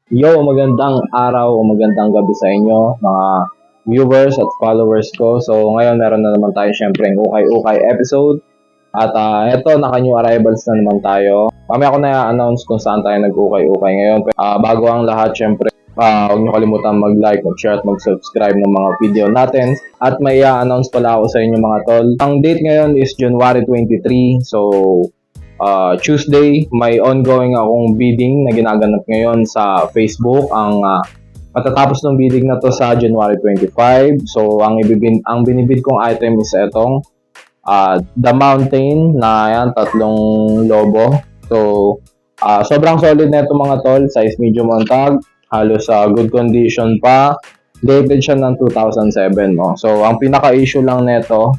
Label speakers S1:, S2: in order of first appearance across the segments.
S1: Yo, magandang araw o magandang gabi sa inyo, mga viewers at followers ko. So, ngayon meron na naman tayo syempre ng ukay-ukay episode. At eto, naka-new arrivals na naman tayo. Mamaya ko na i-announce kung saan tayo nag-ukay-ukay ngayon. Bago ang lahat, syempre, huwag niyo kalimutan mag-like, mag-share at mag-subscribe ng mga video natin. At may i-announce pala ako sa inyo mga tol. Ang date ngayon is January 23. So, Tuesday, may ongoing akong bidding na ginaganap ngayon sa Facebook. Matatapos ng bidding na to sa January 25. So, ang binibid kong item is itong The Mountain na yan, tatlong lobo. So, sobrang solid na ito mga tol. Size medium ang tag. Halos sa good condition pa. Dated siya ng 2007. No? So, ang pinaka-issue lang nito,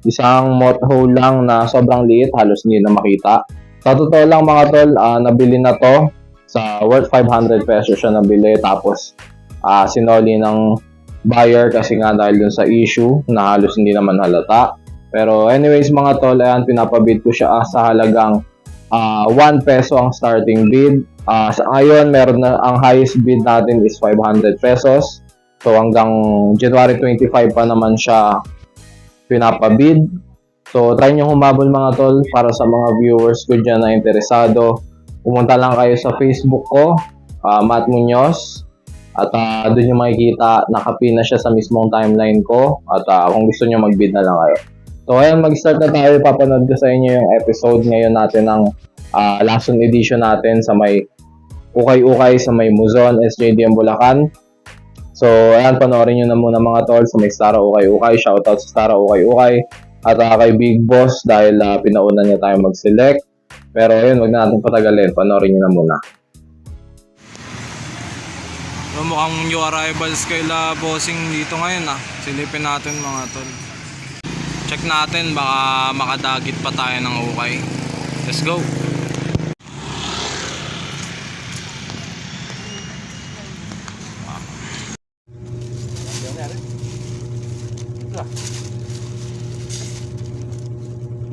S1: isang mothole lang na sobrang liit, halos hindi na makita. Sa totoo lang mga tol, nabili na to sa worth 500 pesos siya nabili. Tapos, sinoli ng buyer kasi nga dahil dun sa issue na halos hindi naman halata. Pero anyways mga tol, ayan, pinapabid ko siya sa halagang 1 peso ang starting bid. Sa ngayon, meron na, ang highest bid natin is 500 pesos. So hanggang January 25 pa naman siya pinapabid. So try nyo humabol mga tol para sa mga viewers ko dyan na interesado. Pumunta lang kayo sa Facebook ko, Matt Munoz. At doon nyo makikita, nakapin na siya sa mismong timeline ko. At kung gusto nyo mag-bid na lang kayo. So ayan, mag-start na tayo. Papanood ko sa inyo yung episode ngayon natin ng Lason edition natin sa may ukay-ukay sa may Muzon, SJDM Bulacan. So ayan, panoorin nyo na muna mga tol sa may Stara Ukay-Ukay. Shoutout sa Stara Ukay-Ukay. At kay Big Boss dahil pinauna niya tayo mag-select. Pero ayun, wag na natin patagalin. Panoorin nyo na muna.
S2: So, mukhang new arrivals kaila bossing dito ngayon Silipin natin mga tol. Check natin, baka makadagit pa tayo ng ukay. Let's go.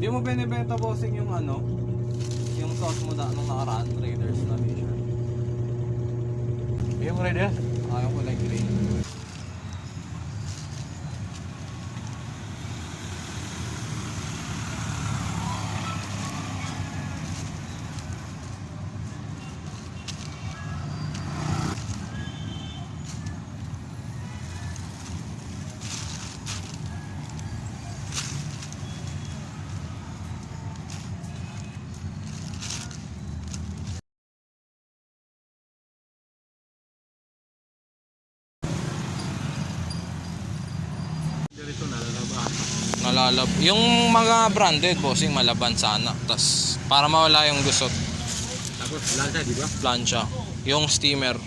S2: Hindi mo binibenta bossing yung yung sauce mo nung nakaraan, Raiders na t-shirt.
S3: Yung Raiders?
S2: Yung kulay green.
S3: Dito nalalabas.
S2: Yung mga branded bossing malaban sana. Tas para mawala yung gusot,
S3: Tapos lansa, di ba?
S2: plancha. Yung steamer.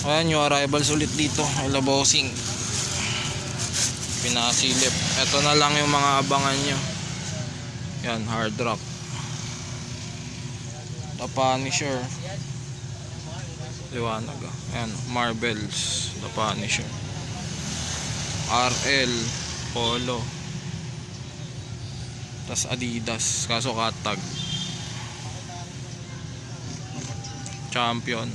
S2: Ayan yung arrivals ulit dito. Hello bossing. Pinasilip. Ito na lang yung mga abangan nyo. Yan, hard rock. The Punisher. Liwanag Ayan, Marvels. The Punisher. RL, Polo, tas Adidas, kaso katag. Champion.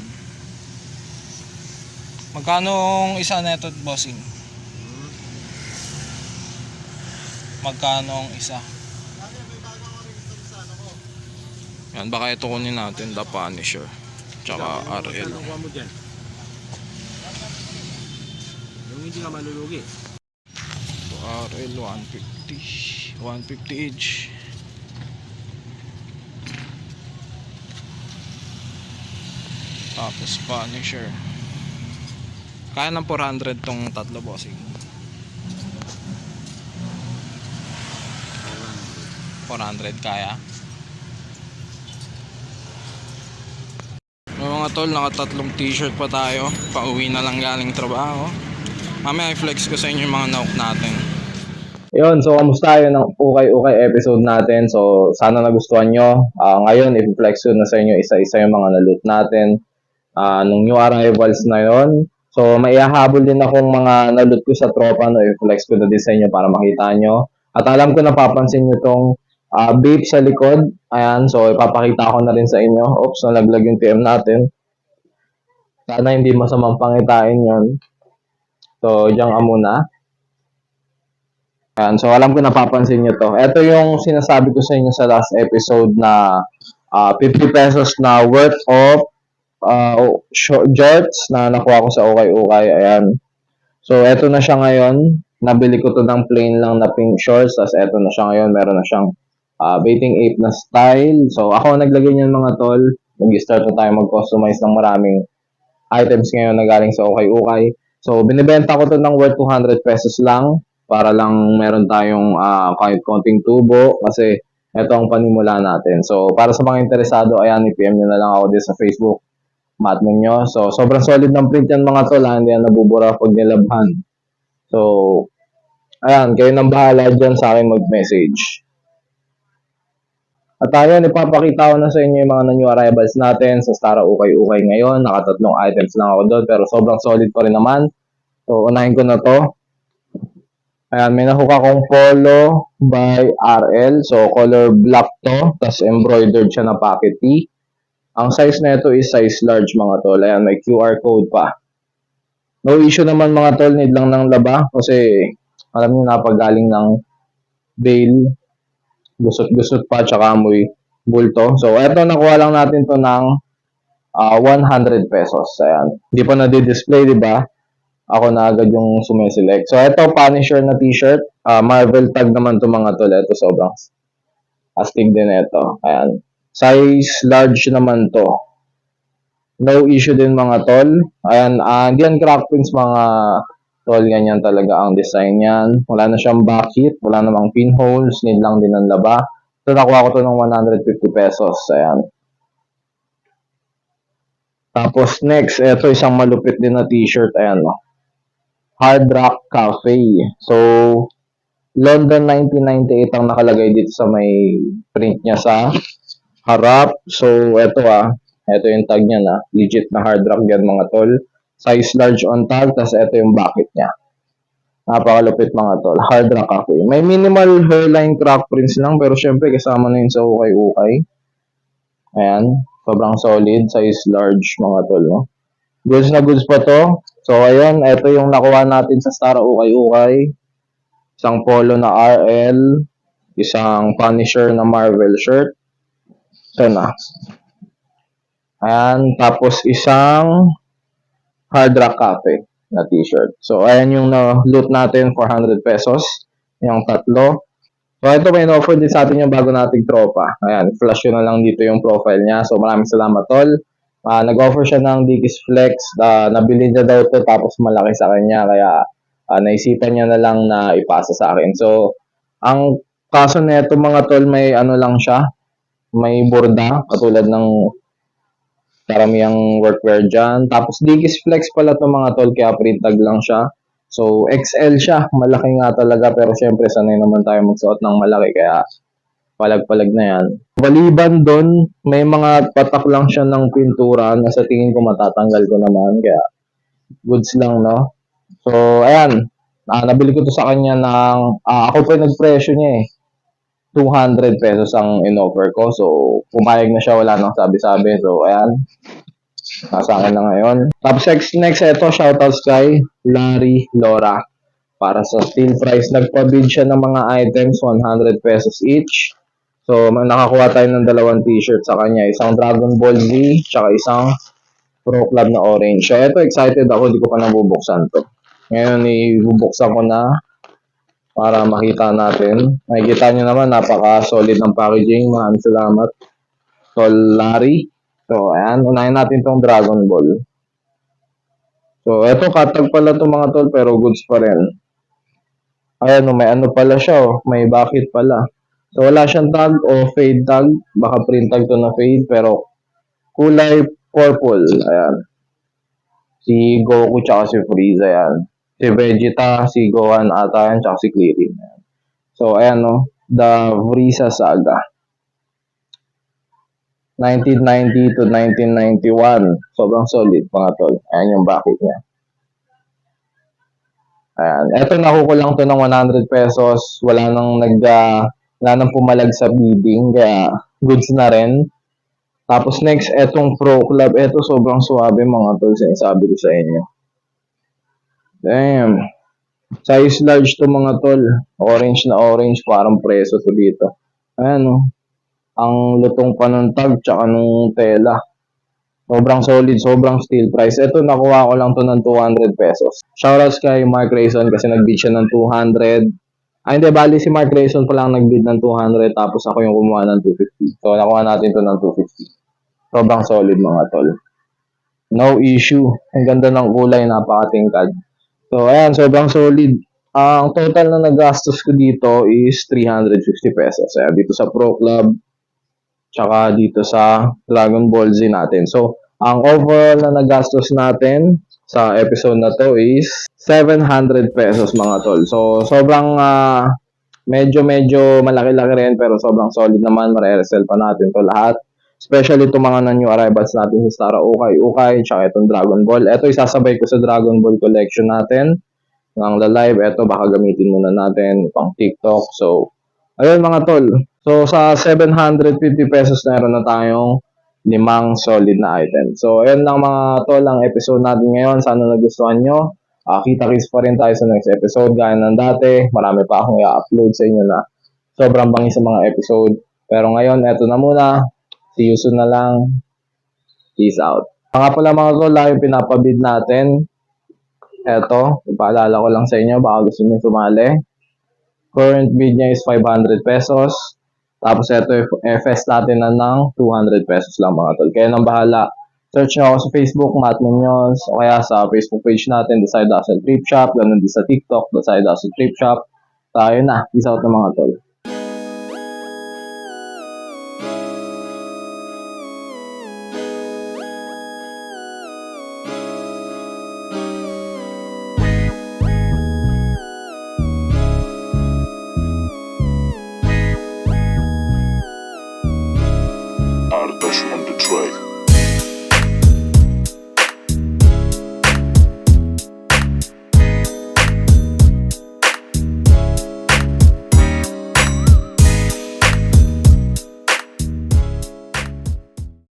S2: Magkano ang isa neto bossing? Magkano ang isa? Yan, baka ito kunin natin, The Punisher tsaka RL.
S3: Anong kuha mo dyan? Yung hindi ka malulugi.
S2: RL 150 each. Tapos Punisher. Kaya ng 400 tong tatlo bossing. 400 kaya. Mga tol, nakatatlong t-shirt pa tayo. Pauwi na lang galing trabaho. Mamaya i-flex ko sa inyo yung mga nauk natin.
S1: Yun, so kamusta yun ang ukay-ukay episode natin. So sana nagustuhan nyo. Ngayon, i-flex ko na sa inyo isa-isa yung mga na-loot natin. Nung new arrivals na yun. So may ihahabol din akong mga na-loot ko sa tropa. No? I-flex ko na din sa inyo para makita nyo. At alam ko napapansin nyo tong vape sa likod. Ayan, so ipapakita ko na rin sa inyo. Oops, nalaglag yung TM natin. Sana hindi masamang pangitain yon. So, diyan ka muna. Ayan, so alam ko napapansin nyo to. Ito yung sinasabi ko sa inyo sa last episode na 50 pesos na worth of jorts na nakuha ko sa Ukay-Ukay. Ayan. So, eto na siya ngayon. Nabili ko to ng plain lang na pink shorts. Tapos eto na siya ngayon. Meron na siyang Bathing Ape na style. So, ako naglagay niyan mga tol. Mag-start na tayo mag-customize ng maraming items ngayon na galing sa Ukay-Ukay. So, binibenta ko to ng worth 200 pesos lang para lang meron tayong kahit konting tubo kasi ito ang panimula natin. So, para sa mga interesado, ayan, i-PM nyo na lang ako dito sa Facebook. Matman nyo. So, sobrang solid ng print yan mga tol. Hindi yan nabubura pag nilabhan. So, ayan, kayo nang bahala dyan sa akin mag-message. At ayun, ipapakita ko na sa inyo yung mga new arrivals natin sa Stara Ukay-Ukay ngayon. Nakatatlong items lang ako doon pero sobrang solid pa rin naman. So, unahin ko na to. Ayan, may nakuha akong polo by RL. So, color black to. Tapos embroidered siya na pocket tee. Ang size na ito is size large mga tol. Ayan, may QR code pa. No issue naman mga tol. Need lang ng laba. Kasi, alam niyo napagaling ng bail. Gusot-gusot pa. Tsaka amoy bulto. So, eto nakuha lang natin to ng 100 pesos. Ayan. Hindi pa na-display, di ba? Ako na agad yung sumiselect. So, ito, Punisher na t-shirt. Marvel tag naman to mga tol. Ito, sobrang astig din ito. Ayan. Size large naman to. No issue din mga tol. Ayan, hindi yan crack pins mga tol. Ganyan talaga ang design yan. Wala na siyang backit. Wala namang pinholes. Need lang din ng laba. So, nakuha ko to ng 150 pesos. Ayan. Tapos, next, ito isang malupit din na t-shirt. Ayan, no. Hard Rock Cafe. So, London 1998 ang nakalagay dito sa may print niya sa harap. So, eto ito yung tag niya na. Legit na Hard Rock yan mga tol. Size large on tag. Tapos ito yung bucket niya. Napakalupit mga tol. Hard Rock Cafe. May minimal hairline crack prints lang. Pero syempre kasama na yun sa Ukay-Ukay. Ayan. Sobrang solid. Size large mga tol. No? Goods na goods pa to. So, ayun. Ito yung nakuha natin sa Stara Ukay-Ukay. Isang polo na RL. Isang Punisher na Marvel shirt. Ito na. Ayan. Tapos isang Hard Rock Cafe na t-shirt. So, ayan yung loot natin, 400 pesos. Yung tatlo. So, ito may offer din sa atin yung bago nating tropa. Ayan, flash yun na lang dito yung profile niya. So, maraming salamat, tol. Nag-offer siya ng Dickies Flex. Nabili niya daw to tapos malaki sa kanya. Kaya, naisipan niya na lang na ipasa sa akin. So, ang kaso nito mga tol, may ano lang siya. May borda, katulad ng karamihang workwear dyan. Tapos, Dickies Flex pala to mga tol, kaya print tag lang siya. So, XL siya. Malaki nga talaga. Pero, syempre, sanay naman tayo magsuot ng malaki. Kaya, palag-palag na yan. Maliban doon, may mga patak lang siya ng pintura na sa tingin ko matatanggal ko naman. Kaya, goods lang, no? So, ayan. Nabili ko to sa kanya ng, ako pa yung nagpresyo niya eh. 200 pesos ang in-offer ko. So, pumayag na siya. Wala nang sabi-sabi. So, ayan. Nasa akin na ngayon. Tapos next ito, shoutouts kay Larry Lora. Para sa steel price, nagpa-bid siya ng mga items, 100 pesos each. So, nakakuha tayo ng dalawang t-shirt sa kanya. Isang Dragon Ball Z, tsaka isang Pro Club na orange. So, ito, excited ako. Di ko pa nabubuksan to. Ngayon, ibubuksan ko na para makita natin. Makikita nyo naman, napaka-solid ng packaging. Maraming salamat. So, Larry. So, ayan. Unahin natin tong Dragon Ball. So, eto, katag pala to mga tol, pero goods pa rin. Ayan, may ano pala siya, may bucket pala. So, wala siyang tag o fade tag. Baka print tag to na fade, pero kulay purple. Ayan. Si Goku tsaka si Frieza, ayan. Si Vegeta, si Gohan ata yan, tsaka si Krillin. Ayan. So, ayan no, The Frieza Saga. 1990 to 1991. Sobrang solid, mga tol. Ayan yung bucket niya. Ayan. Eto, nakuko lang to ng 100 pesos. Wala nang pumalag sa bidding. Kaya, goods na rin. Tapos next, etong Pro Club. Eto sobrang suwabe mga tol, sinasabi ko sa inyo. Damn. Size large to mga tol. Orange na orange, parang preso to dito. Ayan o. Ang lutong pa ng tag, tsaka nung tela. Sobrang solid, sobrang steel price. Ito, nakuha ko lang to ng 200 pesos. Shoutouts kay Mark Rayson kasi nag-bid siya ng 200. Hindi, bali si Mark Rayson pa lang nag-bid ng 200 tapos ako yung kumuha ng 250. So, nakuha natin to ng 250. Sobrang solid mga tol. No issue. Ang ganda ng kulay, napakatingkad. So, ayan, sobrang solid. Ang total na nagastos ko dito is 350 pesos. Ayan, dito sa Pro Club, tsaka dito sa Dragon Ball Z natin. So, ang overall na nagastos natin sa episode na to is 700 pesos mga tol. So, sobrang medyo malaki-laki rin pero sobrang solid naman. Mare-resell pa natin to lahat. Especially itong mga na-new arrivals natin sa Star Ukay, tsaka itong Dragon Ball. Ito isasabay ko sa Dragon Ball collection natin. Ng live, ito baka gamitin muna natin pang TikTok. So, ayun mga tol. So, sa 750 pesos na meron na tayong 5 solid na item. So, ayun lang mga tol ang episode natin ngayon. Sana nagustuhan nyo. Kita-kits pa rin tayo sa next episode. Gaya ng dati, marami pa akong i-upload sa inyo na sobrang bangi sa mga episode. Pero ngayon, eto na muna. See you soon na lang. Peace out. Nga pala mga tol, yung pinapabid natin. Eto, ipaalala ko lang sa inyo, baka gusto nyo sumali. Current bid niya is 500 pesos. Tapos ito, FS natin na ng 200 pesos lang mga tol. Kaya nang bahala. Search nyo ako sa Facebook, Matt Munoz, o kaya sa Facebook page natin, The Side Hustle Trip Shop. Ganun din sa TikTok, The Side Hustle Trip Shop. Tayo na. Peace out na mga tol.